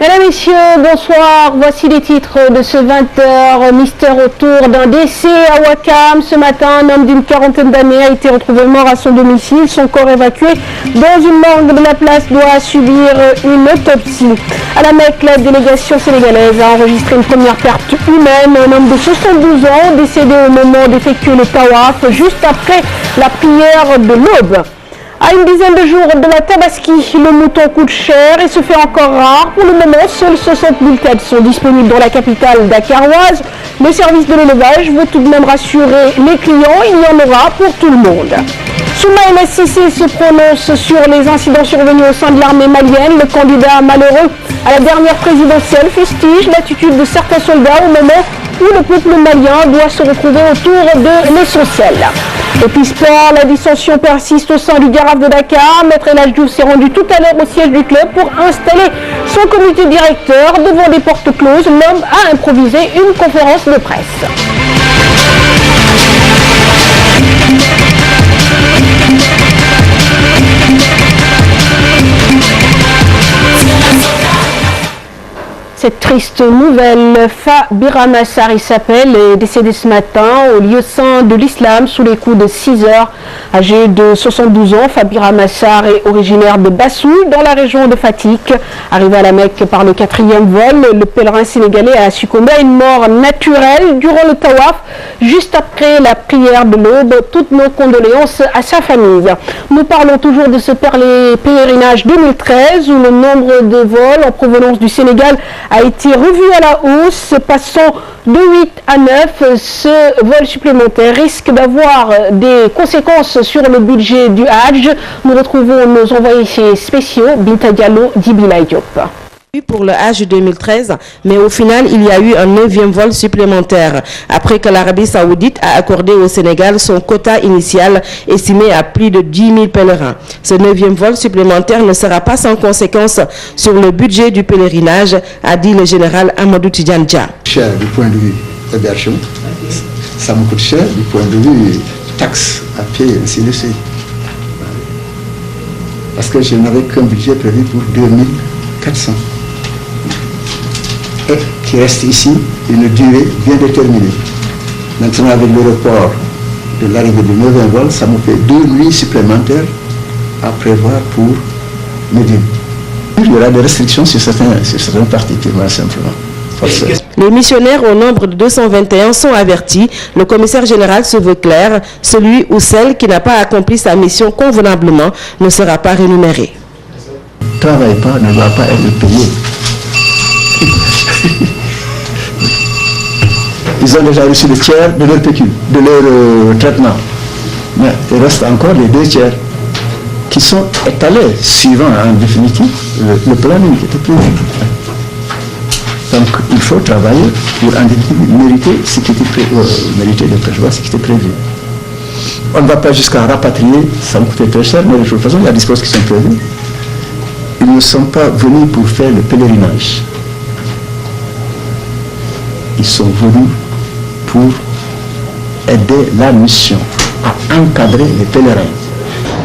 Mesdames et messieurs, bonsoir. Voici les titres de ce 20h. Mystère autour d'un décès à Ouakam. Ce matin, un homme d'une quarantaine d'années a été retrouvé mort à son domicile. Son corps évacué dans une morgue de la place doit subir une autopsie. À la Mecque, la délégation sénégalaise a enregistré une première perte humaine. Un homme de 72 ans décédé au moment d'effectuer le tawaf juste après la prière de l'aube. À une dizaine de jours de la Tabaski, le mouton coûte cher et se fait encore rare. Pour le moment, seuls 60 000 têtes sont disponibles dans la capitale dakaroise. Le service de l'élevage veut tout de même rassurer les clients, il y en aura pour tout le monde. Soumaïla Cissé se prononce sur les incidents survenus au sein de l'armée malienne. Le candidat malheureux à la dernière présidentielle fustige l'attitude de certains soldats au moment où le peuple malien doit se retrouver autour de l'essentiel. Et puis sport, la dissension persiste au sein du Garaf de Dakar. Maître El Hadj Diouf s'est rendu tout à l'heure au siège du club pour installer son comité directeur devant des portes closes. L'homme a improvisé une conférence de presse. Cette triste nouvelle, Fa Birama Sarr s'appelle, est décédé ce matin au lieu saint de l'islam sous les coups de 6 heures. Âgé de 72 ans, Fa Birama Sarr est originaire de Bassou, dans la région de Fatick. Arrivé à la Mecque par le 4e vol, le pèlerin sénégalais a succombé à une mort naturelle durant le tawaf, juste après la prière de l'aube. Toutes nos condoléances à sa famille. Nous parlons toujours de ce pèlerinage 2013 où le nombre de vols en provenance du Sénégal a été revu à la hausse, passant de 8 à 9. Ce vol supplémentaire risque d'avoir des conséquences sur le budget du Hajj. Nous retrouvons nos envoyés spéciaux, Binta Diallo, Dibila Diop. Pour le Hajj 2013, mais au final, il y a eu un 9e vol supplémentaire, après que l'Arabie Saoudite a accordé au Sénégal son quota initial estimé à plus de 10 000 pèlerins. Ce 9e vol supplémentaire ne sera pas sans conséquence sur le budget du pèlerinage, a dit le général Amadou Tidiane Dia. Cher du point de vue hébergement, ça me coûte cher du point de vue taxes à payer, ainsi de suite. Parce que je n'avais qu'un budget prévu pour 2400. Et qui reste ici une durée bien déterminée. Maintenant, avec le report de l'arrivée du 9e vol, ça me fait 2 nuits supplémentaires à prévoir pour Médine. Il y aura des restrictions sur certaines parties, simplement. Les missionnaires au nombre de 221 sont avertis. Le commissaire général se veut clair. Celui ou celle qui n'a pas accompli sa mission convenablement ne sera pas rémunéré. Ne travaille pas, ne va pas être payé. Ils ont déjà reçu le tiers de leur pécule, de leur traitement. Mais il reste encore les 2 tiers qui sont étalés suivant en définitive le planning qui était prévu. Donc il faut travailler pour en définitive mériter ce qui était prévu, mériter de prévoir ce qui était prévu. On ne va pas jusqu'à rapatrier, ça me coûtait très cher, mais de toute façon il y a des choses qui sont prévues. Ils ne sont pas venus pour faire le pèlerinage. Ils sont venus pour aider la mission à encadrer les pèlerins.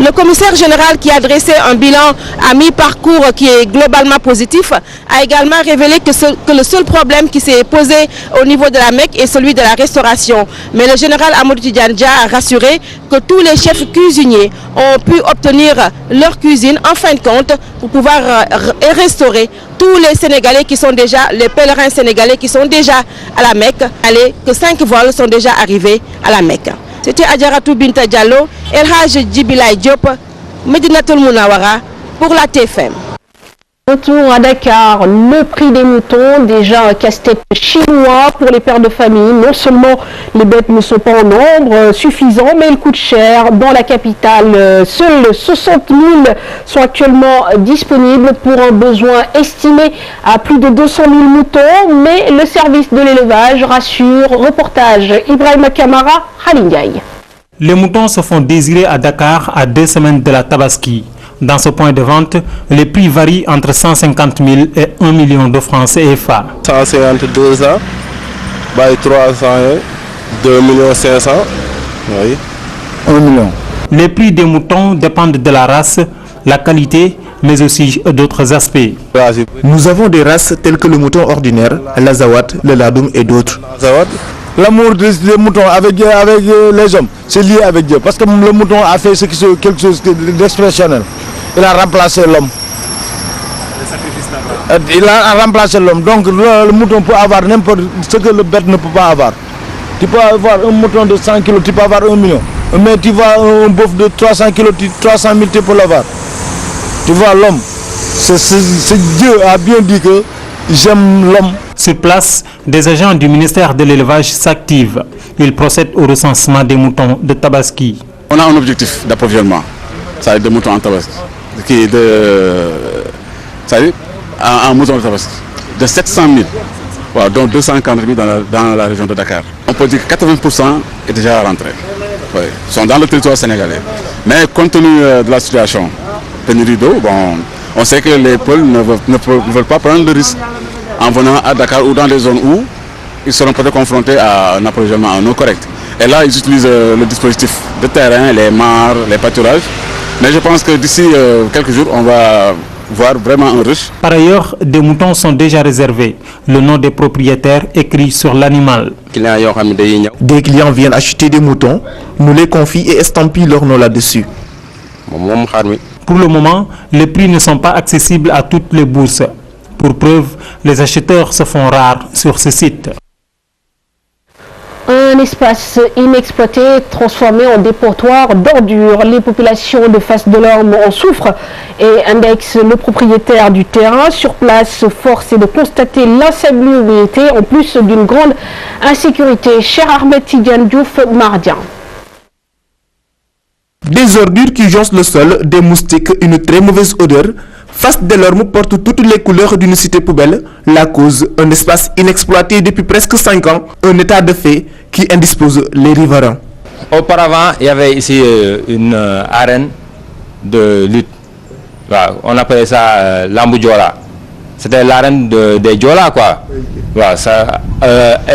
Le commissaire général qui a dressé un bilan à mi-parcours qui est globalement positif a également révélé que le seul problème qui s'est posé au niveau de la Mecque est celui de la restauration. Mais le général Amadou Tidiane Dia a rassuré que tous les chefs cuisiniers ont pu obtenir leur cuisine en fin de compte pour pouvoir restaurer tous les Sénégalais qui sont déjà, les pèlerins sénégalais qui sont déjà à la Mecque, que 5 vols sont déjà arrivés à la Mecque. C'était Adjaratou Binta Diallo, El Hadj Dibila Diop, Médinatoul Mounawara pour la TFM. Retour à Dakar, le prix des moutons, déjà un casse-tête chinois pour les pères de famille. Non seulement les bêtes ne sont pas en nombre suffisant, mais elles coûtent cher. Dans la capitale, seuls 60 000 sont actuellement disponibles pour un besoin estimé à plus de 200 000 moutons. Mais le service de l'élevage rassure. Reportage Ibrahim Kamara, Khalingay. Les moutons se font désirer à Dakar à 2 semaines de la Tabaski. Dans ce point de vente, les prix varient entre 150 000 et 1 million de francs CFA. 152 ans, 300, 2 500 000, oui. 1 million. Les prix des moutons dépendent de la race, la qualité mais aussi d'autres aspects. Nous avons des races telles que le mouton ordinaire, l'azawat, le ladoum et d'autres. L'amour des moutons avec les hommes, c'est lié avec Dieu. Parce que le mouton a fait quelque chose d'expressionnel. Il a remplacé l'homme. Il a remplacé l'homme. Donc le mouton peut avoir n'importe ce que le bête ne peut pas avoir. Tu peux avoir un mouton de 100 kg, tu peux avoir 1 million. Mais tu vois un bœuf de 300 kg, 300 000 tu peux l'avoir. Tu vois l'homme. C'est Dieu a bien dit que j'aime l'homme. Sur place, des agents du ministère de l'élevage s'activent. Ils procèdent au recensement des moutons de Tabaski. On a un objectif d'approvisionnement, ça des moutons en Tabaski, qui est un mouton de Tabaski, de 700 000, voilà, dont 240 000 dans la région de Dakar. On peut dire que 80% est déjà rentré. Oui, ils sont dans le territoire sénégalais. Mais compte tenu de la situation, pénurie d'eau, bon, on sait que les pôles ne veulent pas prendre le risque en venant à Dakar ou dans des zones où ils seront peut-être confrontés à un approvisionnement en eau correct. Et là, ils utilisent le dispositif de terrain, les mares, les pâturages. Mais je pense que d'ici quelques jours, on va voir vraiment un rush. Par ailleurs, des moutons sont déjà réservés. Le nom des propriétaires écrit sur l'animal. Des clients viennent acheter des moutons, nous les confient et estampillent leur nom là-dessus. Pour le moment, les prix ne sont pas accessibles à toutes les bourses. Pour preuve, les acheteurs se font rares sur ce site. Un espace inexploité transformé en dépotoir d'ordures. Les populations de Fass-Delorme en souffrent et indexent le propriétaire du terrain. Sur place, force est de constater l'insalubrité en plus d'une grande insécurité. Cher Ahmed Tidiane Diouf, Mardian. Des ordures qui jonchent le sol, des moustiques, une très mauvaise odeur. Fass-Delorme porte toutes les couleurs d'une cité poubelle. La cause, un espace inexploité depuis presque 5 ans, un état de fait qui indispose les riverains. Auparavant, il y avait ici une arène de lutte. Voilà, on appelait ça l'Ambou Diola. C'était l'arène des Diola, quoi. Voilà,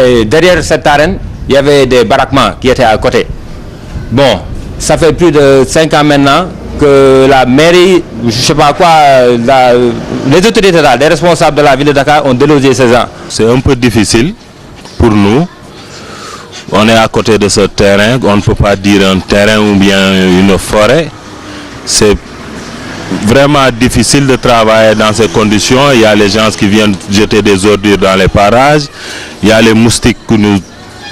et derrière cette arène, il y avait des baraquements qui étaient à côté. Bon, ça fait plus de 5 ans maintenant que la mairie, je ne sais pas quoi, les autorités, les responsables de la ville de Dakar ont délogé ces gens. C'est un peu difficile pour nous. On est à côté de ce terrain, on ne peut pas dire un terrain ou bien une forêt. C'est vraiment difficile de travailler dans ces conditions. Il y a les gens qui viennent jeter des ordures dans les parages. Il y a les moustiques qui nous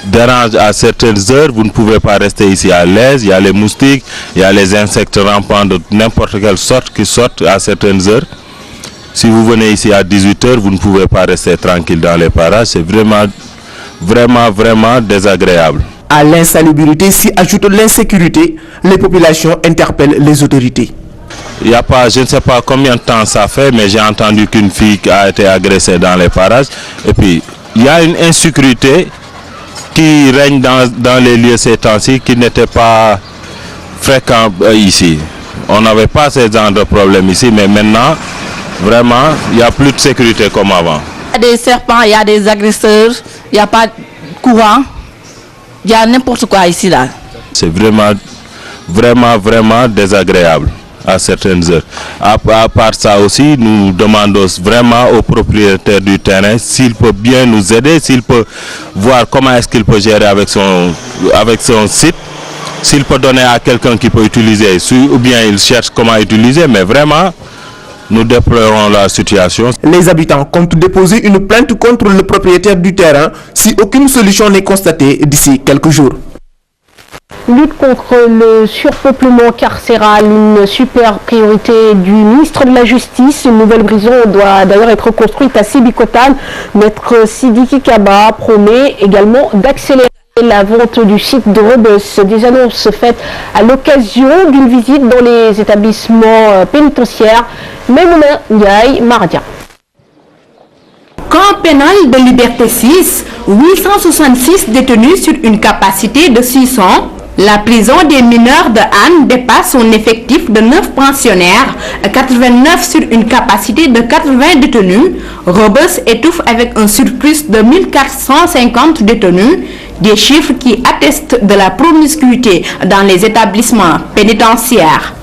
dérangent à certaines heures. Vous ne pouvez pas rester ici à l'aise. Il y a les moustiques, il y a les insectes rampants de n'importe quelle sorte qui sortent à certaines heures. Si vous venez ici à 18 h, vous ne pouvez pas rester tranquille dans les parages. C'est vraiment désagréable. À l'insalubrité s'y ajoute l'insécurité. Les populations interpellent les autorités. Il y a pas, je ne sais pas combien de temps ça fait, mais j'ai entendu qu'une fille a été agressée dans les parages. Et puis, il y a une insécurité qui règne dans les lieux ces temps-ci qui n'était pas fréquent ici. On n'avait pas ce genre de problème ici, mais maintenant, vraiment, il n'y a plus de sécurité comme avant. Il y a des serpents, il y a des agresseurs, il n'y a pas de courant, il y a n'importe quoi ici là. C'est vraiment désagréable à certaines heures. À part ça aussi, nous demandons vraiment au propriétaire du terrain s'il peut bien nous aider, s'il peut voir comment est-ce qu'il peut gérer avec son site, s'il peut donner à quelqu'un qui peut utiliser, ou bien il cherche comment utiliser, mais vraiment, nous déplorons la situation. Les habitants comptent déposer une plainte contre le propriétaire du terrain si aucune solution n'est constatée d'ici quelques jours. Lutte contre le surpeuplement carcéral, une super priorité du ministre de la Justice. Une nouvelle prison doit d'ailleurs être construite à Sébikotane. Maître Sidiki Kaba promet également d'accélérer la vente du site de Rebeuss. Des annonces faites à l'occasion d'une visite dans les établissements pénitentiaires. Memouna Ndiaye, Mardia. Camp pénal de Liberté 6, 866 détenus sur une capacité de 600. La prison des mineurs de Anne dépasse son effectif de 9 pensionnaires, 89 sur une capacité de 80 détenus. Rebeuss étouffe avec un surplus de 1450 détenus, des chiffres qui attestent de la promiscuité dans les établissements pénitentiaires.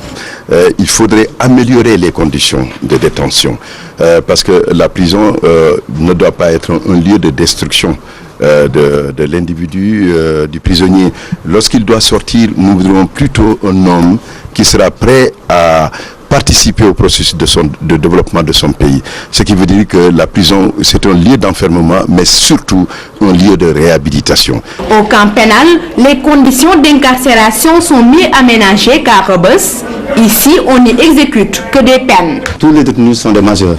il faudrait améliorer les conditions de détention parce que la prison ne doit pas être un lieu de destruction de l'individu, du prisonnier. Lorsqu'il doit sortir, nous voudrons plutôt un homme qui sera prêt à participer au processus de développement de son pays. Ce qui veut dire que la prison, c'est un lieu d'enfermement, mais surtout un lieu de réhabilitation. Au camp pénal, les conditions d'incarcération sont mieux aménagées qu'à Rebeuss. Ici, on n'y exécute que des peines. Tous les détenus sont des majeurs.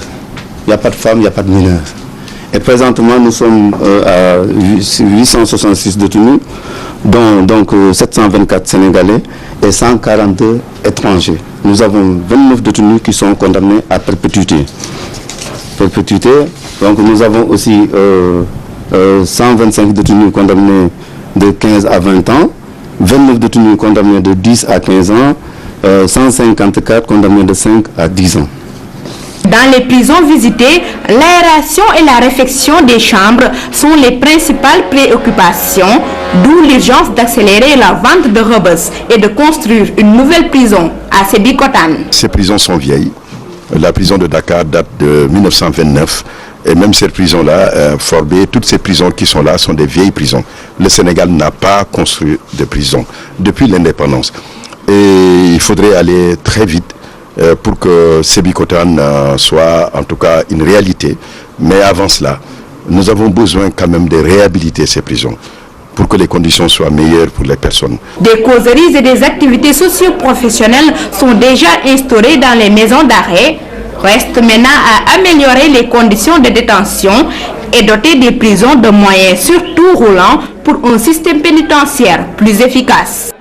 Il n'y a pas de femmes, il n'y a pas de mineurs. Et présentement, nous sommes à 866 détenus, dont donc 724 Sénégalais et 142 étrangers. Nous avons 29 détenus qui sont condamnés à perpétuité. Donc nous avons aussi 125 détenus condamnés de 15 à 20 ans, 29 détenus condamnés de 10 à 15 ans, 154 condamnés de 5 à 10 ans. Dans les prisons visitées, l'aération et la réfection des chambres sont les principales préoccupations, d'où l'urgence d'accélérer la vente de Rebeuss et de construire une nouvelle prison à Sébikotane. Ces prisons sont vieilles. La prison de Dakar date de 1929 et même cette prison-là, Forbé, toutes ces prisons qui sont là sont des vieilles prisons. Le Sénégal n'a pas construit de prison depuis l'indépendance. Et il faudrait aller très vite pour que Sébikotane soit en tout cas une réalité. Mais avant cela, nous avons besoin quand même de réhabiliter ces prisons pour que les conditions soient meilleures pour les personnes. Des causeries et des activités socio-professionnelles sont déjà instaurées dans les maisons d'arrêt. Reste maintenant à améliorer les conditions de détention et doter des prisons de moyens surtout roulants pour un système pénitentiaire plus efficace.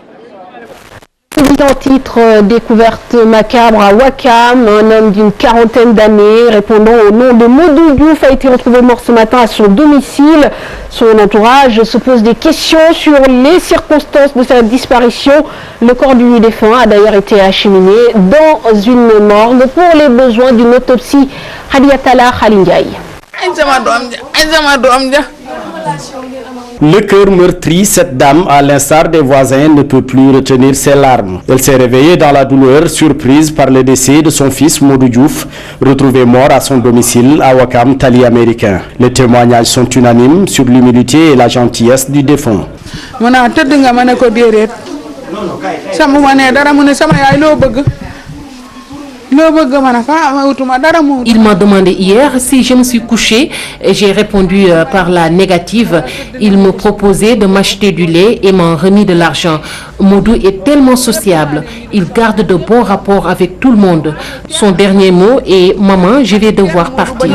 En titre, découverte macabre à Ouakam, un homme d'une quarantaine d'années répondant au nom de Modou Diouf a été retrouvé mort ce matin à son domicile. Son entourage se pose des questions sur les circonstances de sa disparition. Le corps du défunt a d'ailleurs été acheminé dans une morgue pour les besoins d'une autopsie. Hadiatala Khalingay. Le cœur meurtri, cette dame, à l'instar des voisins, ne peut plus retenir ses larmes. Elle s'est réveillée dans la douleur, surprise par le décès de son fils Modou Diouf, retrouvé mort à son domicile à Ouakam, Tali américain. Les témoignages sont unanimes sur l'humilité et la gentillesse du défunt. Il m'a demandé hier si je me suis couchée et j'ai répondu par la négative. Il me proposait de m'acheter du lait et m'a remis de l'argent. Modou est tellement sociable. Il garde de bons rapports avec tout le monde. Son dernier mot est « Maman, je vais devoir partir ».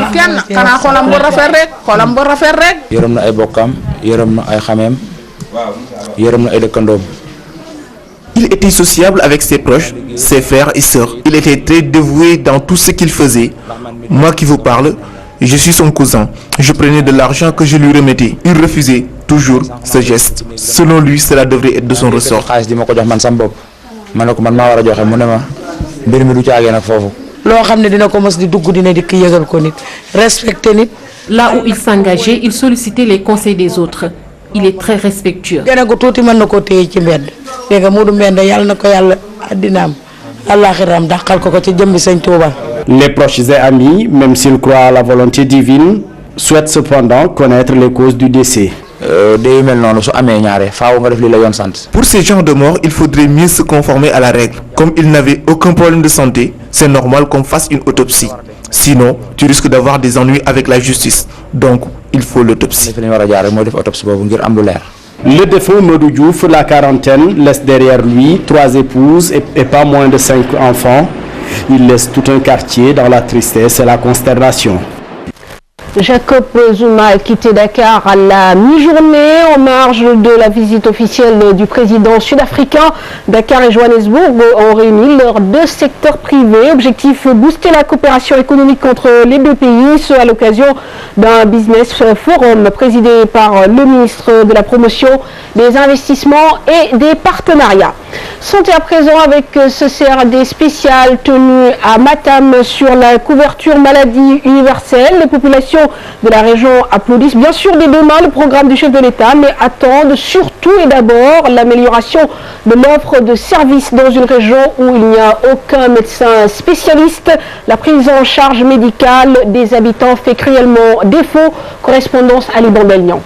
Il était sociable avec ses proches, ses frères et sœurs. Il était très dévoué dans tout ce qu'il faisait. Moi qui vous parle, je suis son cousin. Je prenais de l'argent que je lui remettais. Il refusait toujours ce geste. Selon lui, cela devrait être de son ressort. Là où il s'engageait, il sollicitait les conseils des autres. Il est très respectueux. Les proches et amis, même s'ils croient à la volonté divine, souhaitent cependant connaître les causes du décès. Pour ces gens de mort, il faudrait mieux se conformer à la règle. Comme il n'avait aucun problème de santé, c'est normal qu'on fasse une autopsie. Sinon, tu risques d'avoir des ennuis avec la justice. Donc, il faut l'autopsie. Le défunt Modou Diouf, la quarantaine, laisse derrière lui 3 épouses et pas moins de 5 enfants. Il laisse tout un quartier dans la tristesse et la consternation. Jacob Zuma a quitté Dakar à la mi-journée en marge de la visite officielle du président sud-africain. Dakar et Johannesburg ont réuni leurs 2 secteurs privés. Objectif, booster la coopération économique entre les 2 pays, ce à l'occasion d'un business forum présidé par le ministre de la Promotion, des Investissements et des Partenariats. Santé à présent avec ce CRD spécial tenu à Matam sur la couverture maladie universelle. Les populations de la région applaudissent bien sûr dès demain le programme du chef de l'État, mais attendent surtout et d'abord l'amélioration de l'offre de services dans une région où il n'y a aucun médecin spécialiste. La prise en charge médicale des habitants fait cruellement défaut. Correspondance à Liban Belnian.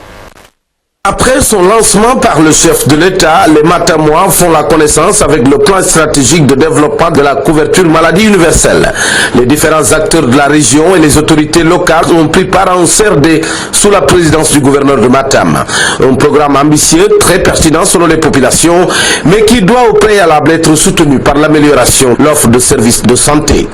Après son lancement par le chef de l'État, les Matamois font la connaissance avec le plan stratégique de développement de la couverture maladie universelle. Les différents acteurs de la région et les autorités locales ont pris part en CRD sous la présidence du gouverneur de Matam. Un programme ambitieux, très pertinent selon les populations, mais qui doit au préalable être soutenu par l'amélioration de l'offre de services de santé.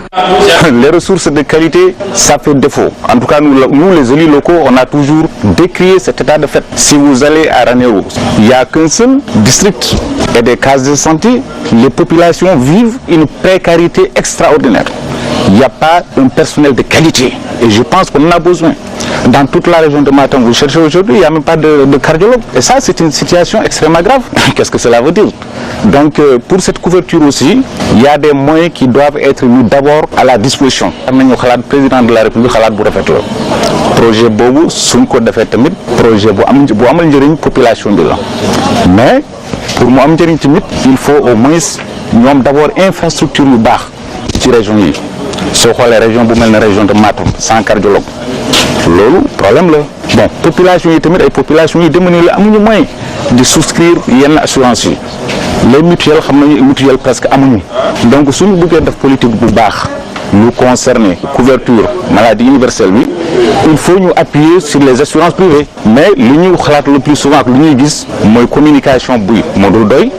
Les ressources de qualité, ça fait défaut. En tout cas, nous les élus locaux, on a toujours décrié cet état de fait. Si vous allez à Ranérou, il n'y a qu'un seul district et des cases de santé. Les populations vivent une précarité extraordinaire. Il n'y a pas un personnel de qualité. Et je pense qu'on en a besoin. Dans toute la région de Matam, vous cherchez aujourd'hui, il n'y a même pas de cardiologue. Et ça, c'est une situation extrêmement grave. Qu'est-ce que cela veut dire? Donc, pour cette couverture aussi, il y a des moyens qui doivent être mis d'abord à la disposition. Le président de la République a fait le projet Bobu, Sunko de fait projet Bobu, population de là. Mais, pour moi, il faut au moins d'abord infrastructure de bar dans la région. Si on les régions, la région de Matam, sans cardiologue. Le problème là. Bon, population et population yi amuñu moyen de souscrire yenn assurance yi. Les mutuelles presque amuñu. Donc suñu bëggé def politique bu baax nous concerner couverture maladie universelle bi, il faut nous appuyer sur les assurances privées. Mais li ñu xalaat le plus souvent ak li ñuy gis moy communication bu modul doy,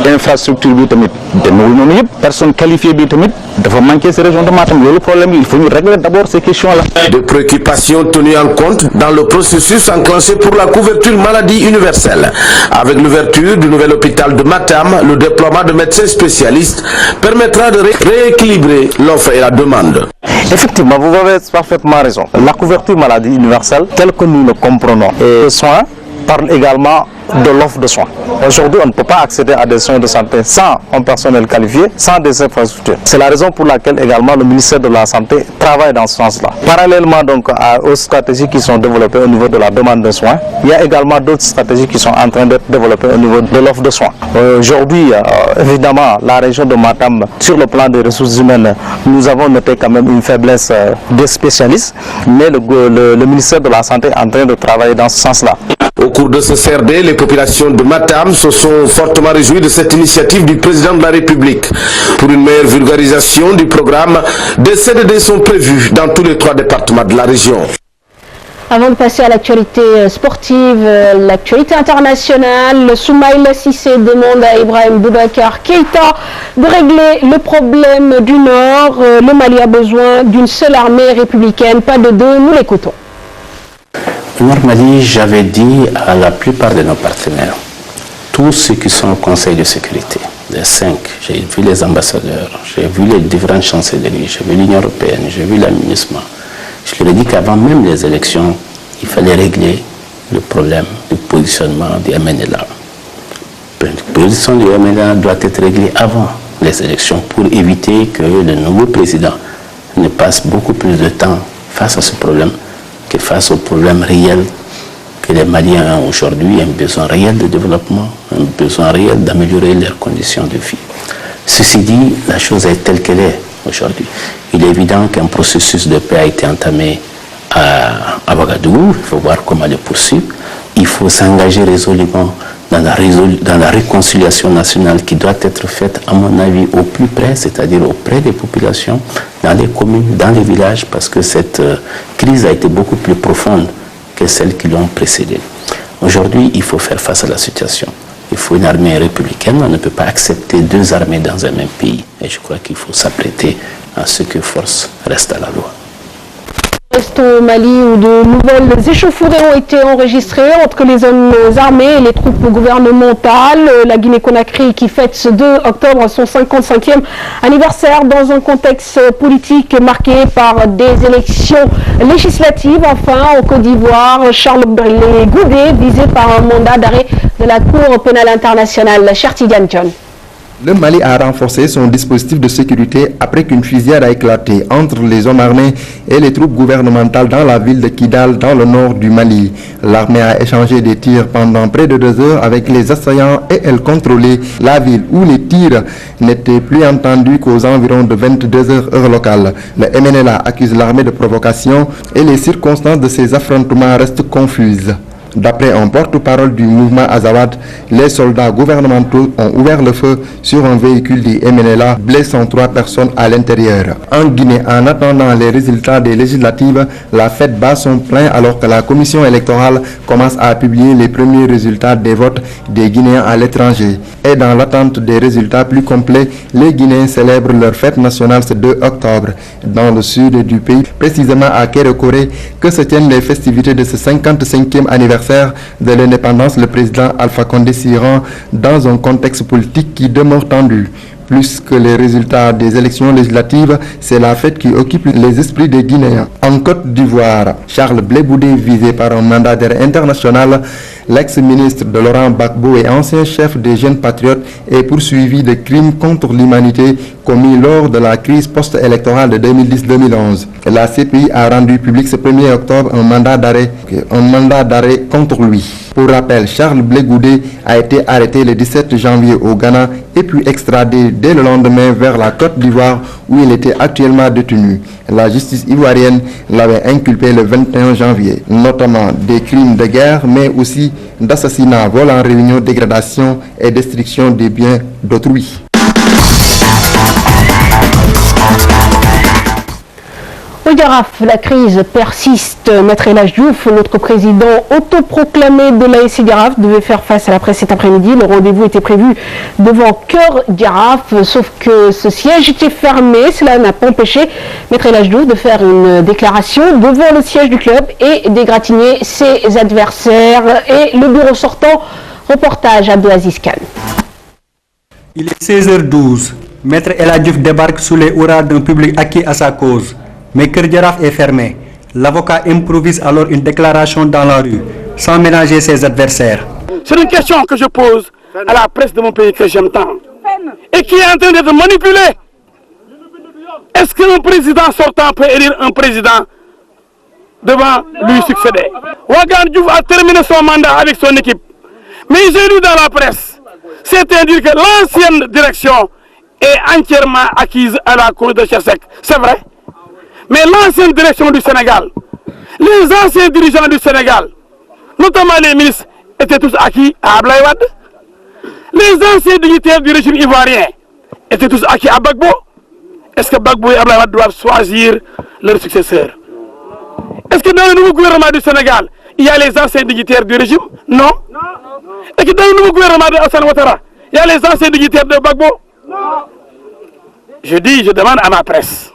infrastructure bi tamit demul non yépp, personne qualifiée bi tamit dafa manquer ces régions de Matam. Le problème, il faut nous régler d'abord ces questions-là. Des préoccupations tenues en compte dans le processus enclenché pour la couverture maladie universelle. Avec l'ouverture du nouvel hôpital de Matam, le déploiement de médecins spécialistes permettra de rééquilibrer l'offre et la demande. Effectivement, vous avez parfaitement raison. La couverture maladie universelle, telle que nous le comprenons, et les soins parlent également de l'offre de soins. Aujourd'hui, on ne peut pas accéder à des soins de santé sans un personnel qualifié, sans des infrastructures. C'est la raison pour laquelle également le ministère de la Santé travaille dans ce sens-là. Parallèlement donc aux stratégies qui sont développées au niveau de la demande de soins, il y a également d'autres stratégies qui sont en train d'être développées au niveau de l'offre de soins. Aujourd'hui, évidemment, la région de Matam, sur le plan des ressources humaines, nous avons noté quand même une faiblesse des spécialistes, mais le ministère de la Santé est en train de travailler dans ce sens-là. Au cours de ce CRD, les populations de Matam se sont fortement réjouies de cette initiative du président de la République. Pour une meilleure vulgarisation du programme, des CDD sont prévus dans tous les 3 départements de la région. Avant de passer à l'actualité sportive, l'actualité internationale, Soumaïla Cissé demande à Ibrahim Boubacar Keïta de régler le problème du Nord. Le Mali a besoin d'une seule armée républicaine, pas de deux. Nous l'écoutons. Normally, j'avais dit à la plupart de nos partenaires, tous ceux qui sont au Conseil de sécurité, les 5, j'ai vu les ambassadeurs, j'ai vu les différentes chancelleries, j'ai vu l'Union européenne, j'ai vu l'administration. Je leur ai dit qu'avant même les élections, il fallait régler le problème du positionnement du MNLA. Le positionnement du MNLA doit être réglé avant les élections pour éviter que le nouveau président ne passe beaucoup plus de temps face à ce problème que face aux problèmes réels que les Maliens ont aujourd'hui, un besoin réel de développement, un besoin réel d'améliorer leurs conditions de vie. Ceci dit, la chose est telle qu'elle est aujourd'hui. Il est évident qu'un processus de paix a été entamé à Ouagadougou, il faut voir comment le poursuivre. Il faut s'engager résolument dans la réconciliation nationale qui doit être faite, à mon avis, au plus près, c'est-à-dire auprès des populations, dans les communes, dans les villages, parce que cette crise a été beaucoup plus profonde que celles qui l'ont précédée. Aujourd'hui, il faut faire face à la situation. Il faut une armée républicaine, on ne peut pas accepter 2 armées dans un même pays. Et je crois qu'il faut s'apprêter à ce que force reste à la loi. Restons au Mali où de nouvelles échauffourées ont été enregistrées entre les hommes armés et les troupes gouvernementales. La Guinée-Conakry qui fête ce 2 octobre son 55e anniversaire dans un contexte politique marqué par des élections législatives. Enfin, au Côte d'Ivoire, Charles Blé Goudé visé par un mandat d'arrêt de la Cour pénale internationale. Cher Tidiane John. Le Mali a renforcé son dispositif de sécurité après qu'une fusillade a éclaté entre les hommes armés et les troupes gouvernementales dans la ville de Kidal, dans le nord du Mali. L'armée a échangé des tirs pendant près de 2 heures avec les assaillants et elle contrôlait la ville où les tirs n'étaient plus entendus qu'aux environs de 22 heures heure locale. Le MNLA accuse l'armée de provocation et les circonstances de ces affrontements restent confuses. D'après un porte-parole du mouvement Azawad, les soldats gouvernementaux ont ouvert le feu sur un véhicule du MNLA, blessant 3 personnes à l'intérieur. En Guinée, en attendant les résultats des législatives, la fête bat son plein alors que la commission électorale commence à publier les premiers résultats des votes des Guinéens à l'étranger. Et dans l'attente des résultats plus complets, les Guinéens célèbrent leur fête nationale ce 2 octobre. Dans le sud du pays, précisément à Kérékoré, que se tiennent les festivités de ce 55e anniversaire de l'indépendance, le président Alpha Condé s'y rend dans un contexte politique qui demeure tendu. Plus que les résultats des élections législatives, c'est la fête qui occupe les esprits des Guinéens. En Côte d'Ivoire, Charles Blé Boudé, visé par un mandat d'arrêt international, l'ex-ministre de Laurent Gbagbo et ancien chef des Jeunes Patriotes est poursuivi de crimes contre l'humanité commis lors de la crise post-électorale de 2010-2011. La CPI a rendu public ce 1er octobre un mandat d'arrêt contre lui. Pour rappel, Charles Blé Boudé a été arrêté le 17 janvier au Ghana et puis extradé dès le lendemain vers la Côte d'Ivoire où il était actuellement détenu. La justice ivoirienne l'avait inculpé le 21 janvier, notamment des crimes de guerre, mais aussi d'assassinat, vol en réunion, dégradation et destruction des biens d'autrui. Au Jaraaf, la crise persiste. Maître El Hadji Diouf, notre président autoproclamé de l'ASC Jaraaf, devait faire face à la presse cet après-midi. Le rendez-vous était prévu devant Cœur Jaraaf, sauf que ce siège était fermé. Cela n'a pas empêché Maître El Hadji Diouf de faire une déclaration devant le siège du club et d'égratigner ses adversaires. Et le bureau sortant, reportage Abdelaziz Khan. Il est 16h12. Maître El Hadji Diouf débarque sous les hurrahs d'un public acquis à sa cause. Mais Cœur Jaraaf est fermé. L'avocat improvise alors une déclaration dans la rue, sans ménager ses adversaires. C'est une question que je pose à la presse de mon pays que j'aime tant et qui est en train d'être manipulée. Est-ce qu'un président sortant peut élire un président devant lui succéder? Ouagane Diouf a terminé son mandat avec son équipe. Mais j'ai lu dans la presse, c'est-à-dire que l'ancienne direction est entièrement acquise à la cour de Cheikh Seck. C'est vrai. Mais l'ancienne direction du Sénégal, les anciens dirigeants du Sénégal, notamment les ministres, étaient tous acquis à Abdoulaye Wade. Les anciens dignitaires du régime ivoirien étaient tous acquis à Gbagbo. Est-ce que Gbagbo et Abdoulaye Wade doivent choisir leur successeur? Est-ce que dans le nouveau gouvernement du Sénégal, il y a les anciens dignitaires du régime? Non. Est-ce que dans le nouveau gouvernement de Hassan Ouattara, il y a les anciens dignitaires de Gbagbo? Non. Je demande à ma presse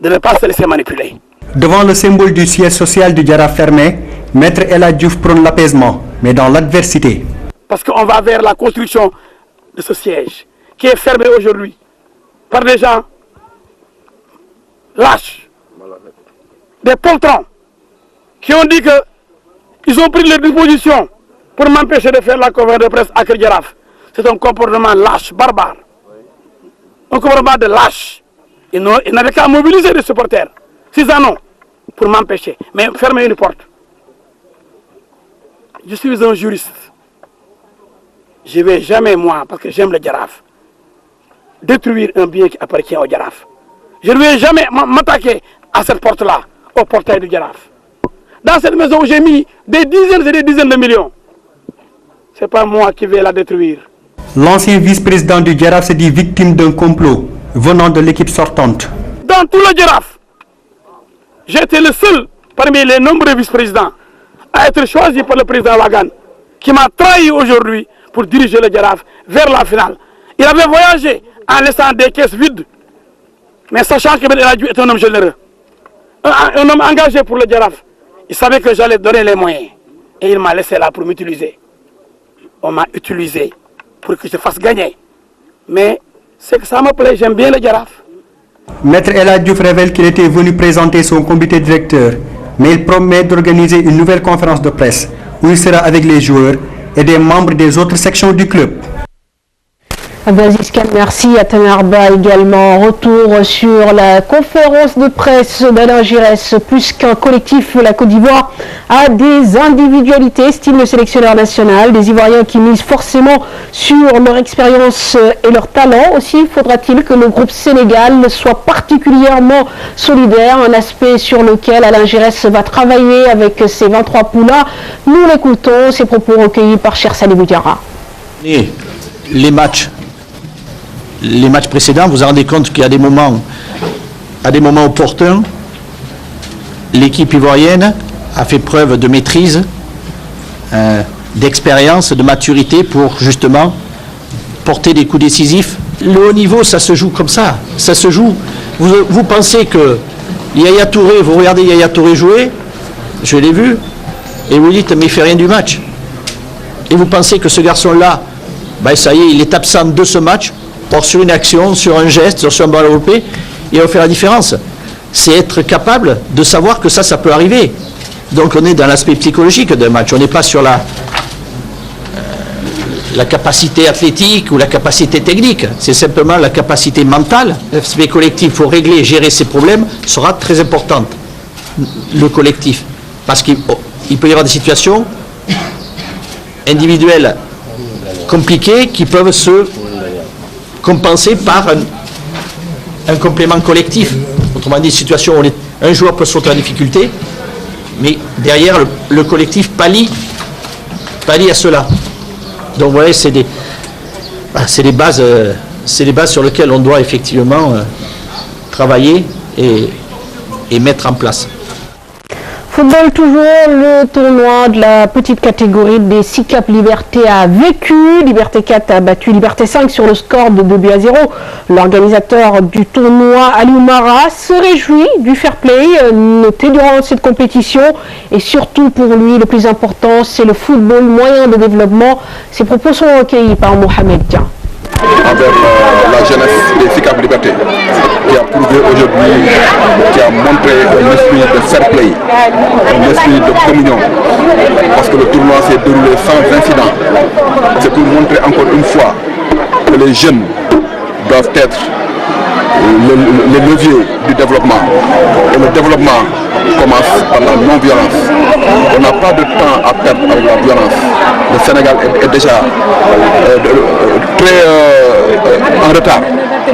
de ne pas se laisser manipuler. Devant le symbole du siège social du Jaraaf fermé, Maître El Hadji Diouf prône l'apaisement, mais dans l'adversité. Parce qu'on va vers la construction de ce siège qui est fermé aujourd'hui par des gens lâches, des poltrons qui ont dit qu'ils ont pris leurs dispositions pour m'empêcher de faire la conférence de presse à Cœur Jaraaf. C'est un comportement lâche, barbare. Un comportement de lâche. Ils n'avaient qu'à mobiliser des supporters, 6 ans non, pour m'empêcher. Mais fermer une porte. Je suis un juriste. Je ne vais jamais, moi, parce que j'aime le Jaraaf, détruire un bien qui appartient au Jaraaf. Je ne vais jamais m'attaquer à cette porte-là, au portail du Jaraaf. Dans cette maison où j'ai mis des dizaines et des dizaines de millions, ce n'est pas moi qui vais la détruire. L'ancien vice-président du Jaraaf se dit victime d'un complot venant de l'équipe sortante. Dans tout le Jaraaf, j'étais le seul parmi les nombreux vice-présidents à être choisi par le président Ouagane, qui m'a trahi aujourd'hui pour diriger le Jaraaf vers la finale. Il avait voyagé en laissant des caisses vides, mais sachant que El Hadji Diouf est un homme généreux, un homme engagé pour le Jaraaf. Il savait que j'allais donner les moyens et il m'a laissé là pour m'utiliser. On m'a utilisé pour que je fasse gagner. Mais c'est que ça me plaît, j'aime bien le Jaraaf. Maître El Hadji Diouf révèle qu'il était venu présenter son comité directeur, mais il promet d'organiser une nouvelle conférence de presse où il sera avec les joueurs et des membres des autres sections du club. Abdelaziz Khan, merci. À Tamarba également. Retour sur la conférence de presse d'Alain Giresse. Plus qu'un collectif, la Côte d'Ivoire a des individualités, estime le sélectionneur national. Des Ivoiriens qui misent forcément sur leur expérience et leur talent. Aussi faudra-t-il que le groupe Sénégal soit particulièrement solidaire. Un aspect sur lequel Alain Giresse va travailler avec ses 23 poulas. Nous l'écoutons, ses propos recueillis par Cher Salibou Diarra. Les matchs précédents, vous vous rendez compte qu'il y a des moments opportuns, l'équipe ivoirienne a fait preuve de maîtrise, d'expérience, de maturité pour justement porter des coups décisifs. Le haut niveau, ça se joue comme ça. Ça se joue. Vous pensez que Yaya Touré, vous regardez Yaya Touré jouer, je l'ai vu, et vous dites, mais il fait rien du match. Et vous pensez que ce garçon-là, ben ça y est, il est absent de ce match. Or, sur une action, sur un geste, sur un ballon européen, il va faire la différence. C'est être capable de savoir que ça peut arriver. Donc on est dans l'aspect psychologique d'un match. On n'est pas sur la capacité athlétique ou la capacité technique. C'est simplement la capacité mentale. L'aspect collectif, pour régler et gérer ces problèmes, sera très importante. Le collectif. Parce qu'il peut y avoir des situations individuelles compliquées qui peuvent se compenser par un complément collectif. Autrement dit, situation où un joueur peut sauter en difficulté, mais derrière le collectif pallie à cela. Donc voilà, c'est des bases sur lesquelles on doit effectivement travailler et mettre en place. Football toujours, le tournoi de la petite catégorie des 6 Cap Liberté a vécu. Liberté 4 a battu Liberté 5 sur le score de 2-0. L'organisateur du tournoi, Aliou Mara, se réjouit du fair play noté durant cette compétition. Et surtout pour lui, le plus important, c'est le football, moyen de développement. Ces propos sont recueillis par Mohamed Dia. Envers la jeunesse des 6 Cap Liberté, qui a prouvé aujourd'hui, qui a montré un esprit de fair play, un esprit de communion, parce que le tournoi s'est déroulé sans incident. C'est pour montrer encore une fois que les jeunes doivent être les leviers du développement. Et le développement commence par la non-violence. On n'a pas de temps à perdre avec la violence. Le Sénégal est déjà très en retard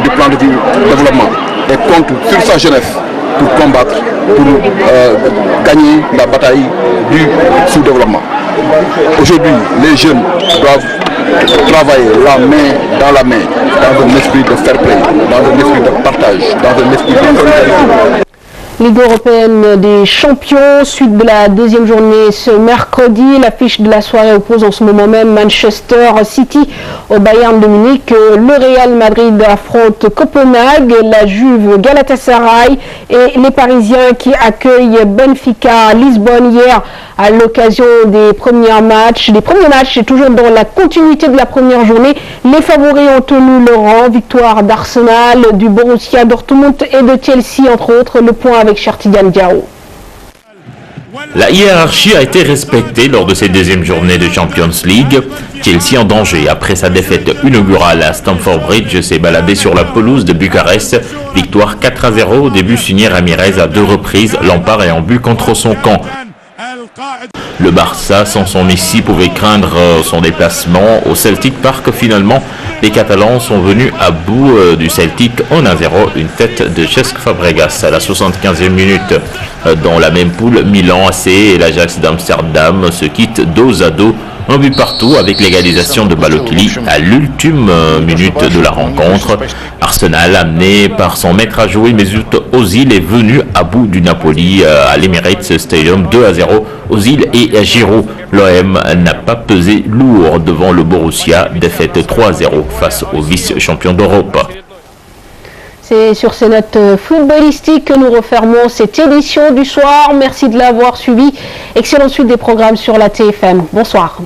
du plan de développement et compte sur sa jeunesse pour combattre, pour gagner la bataille du sous-développement. Aujourd'hui, les jeunes doivent travailler la main dans la main, dans un esprit de fair play, dans un esprit de partage, dans un esprit de solidarité. Ligue européenne des champions, suite de la deuxième journée ce mercredi. L'affiche de la soirée oppose en ce moment même Manchester City au Bayern de Munich. Le Real Madrid affronte Copenhague, la Juve Galatasaray et les Parisiens qui accueillent Benfica à Lisbonne hier à l'occasion des premiers matchs. Les premiers matchs, c'est toujours dans la continuité de la première journée. Les favoris ont tenu le rang. Victoire d'Arsenal, du Borussia Dortmund et de Chelsea entre autres. Le point avec Chertigan Diao. La hiérarchie a été respectée lors de cette deuxième journée de Champions League. Chelsea en danger après sa défaite inaugurale à Stamford Bridge s'est baladé sur la pelouse de Bucarest. Victoire 4-0 au début signé Ramirez à 2 reprises, Lampard est en but contre son camp. Le Barça, sans son Messi, pouvait craindre son déplacement au Celtic Park. Finalement, les Catalans sont venus à bout du Celtic en 1-0, une tête de Cesc Fabregas à la 75e minute. Dans la même poule, Milan AC et l'Ajax d'Amsterdam se quittent dos à dos. Un but partout avec l'égalisation de Balotelli à l'ultime minute de la rencontre. Arsenal, amené par son maître à jouer Mesut Ozil, est venu à bout du Napoli à l'Emirates Stadium 2-0. Ozil et Giroud. L'OM n'a pas pesé lourd devant le Borussia, défaite 3-0 face au vice-champion d'Europe. C'est sur ces notes footballistiques que nous refermons cette édition du soir. Merci de l'avoir suivi. Excellente suite des programmes sur la TFM. Bonsoir.